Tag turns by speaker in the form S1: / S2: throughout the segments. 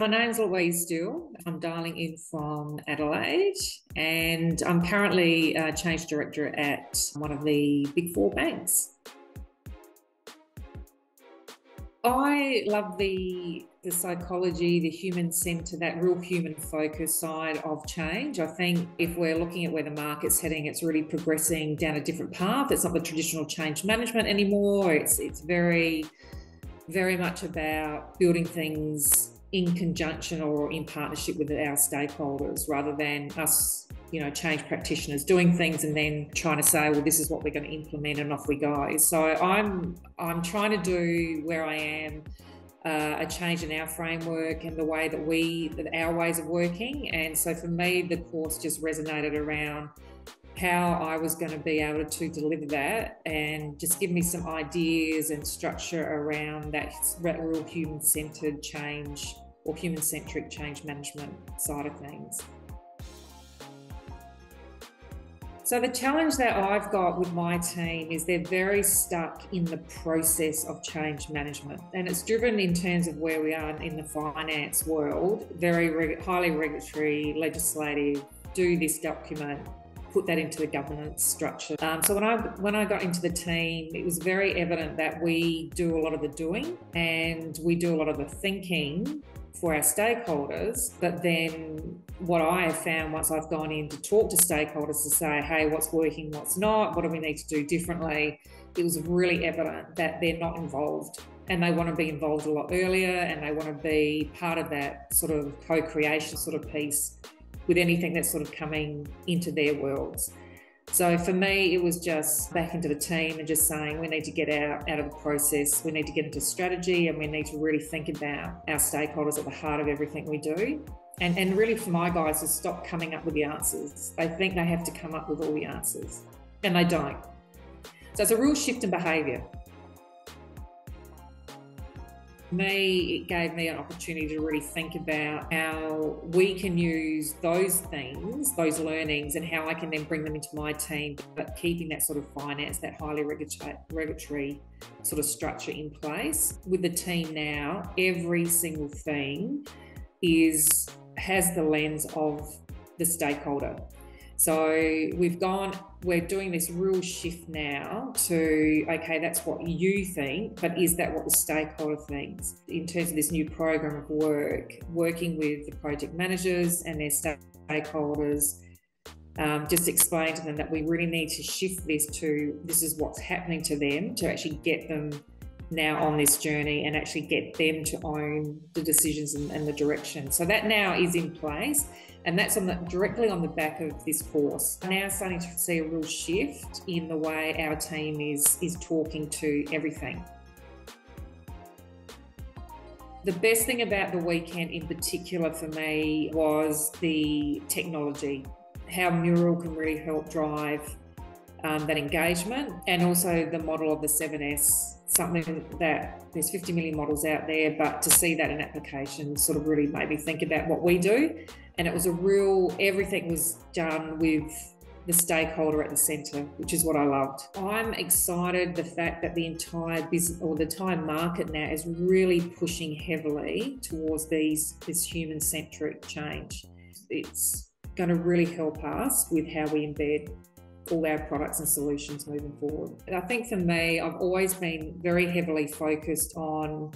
S1: My name's Louise Steele. I'm dialing in from Adelaide, and I'm currently a Change Director at one of the Big Four banks. I love the psychology, the human centre, that real human focus side of change. I think if we're looking at where the market's heading, it's really progressing down a different path. It's not the traditional change management anymore. It's very, very much about building things in conjunction or in partnership with our stakeholders, rather than us, change practitioners doing things and then trying to say, well, this is what we're going to implement and off we go. So I'm trying to do where I am a change in our framework and the way that our ways of working. And so for me, the course just resonated around how I was going to be able to deliver that, and just give me some ideas and structure around that real human-centered change or human-centric change management side of things. So the challenge that I've got with my team is they're very stuck in the process of change management, and it's driven in terms of where we are in the finance world, very highly regulatory, legislative, do this document, put that into the governance structure. So when I got into the team, it was very evident that we do a lot of the doing and we do a lot of the thinking for our stakeholders. But then what I have found once I've gone in to talk to stakeholders to say, hey, what's working, what's not, what do we need to do differently? It was really evident that they're not involved, and they want to be involved a lot earlier, and they want to be part of that sort of co-creation sort of piece with anything that's sort of coming into their worlds. So for me, it was just back into the team and just saying we need to get out of the process, we need to get into strategy, and we need to really think about our stakeholders at the heart of everything we do. And really for my guys to stop coming up with the answers. They think they have to come up with all the answers, and they don't. So it's a real shift in behaviour. It gave me an opportunity to really think about how we can use those things, those learnings, and how I can then bring them into my team, but keeping that sort of finance, that highly regulatory sort of structure in place. With the team now, every single thing has the lens of the stakeholder. So we're doing this real shift now to, okay, that's what you think, but is that what the stakeholder thinks? In terms of this new program of work, working with the project managers and their stakeholders, just explain to them that we really need to shift this is what's happening to them, to actually get them now on this journey and actually get them to own the decisions and the direction. So that now is in place. And that's directly on the back of this course. I'm now starting to see a real shift in the way our team is talking to everything. The best thing about the weekend in particular for me was the technology, how Mural can really help drive that engagement, and also the model of the 7S, something that there's 50 million models out there, but to see that in application sort of really made me think about what we do. And it was everything was done with the stakeholder at the centre, which is what I loved. I'm excited the fact that the entire business or the entire market now is really pushing heavily towards this human-centric change. It's going to really help us with how we embed all our products and solutions moving forward. And I think for me, I've always been very heavily focused on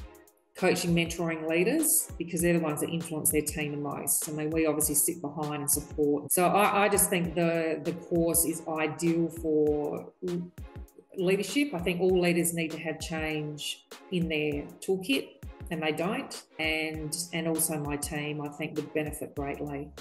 S1: coaching, mentoring leaders, because they're the ones that influence their team the most. I mean, we obviously sit behind and support. So I just think the course is ideal for leadership. I think all leaders need to have change in their toolkit, and they don't. And also my team, I think, would benefit greatly.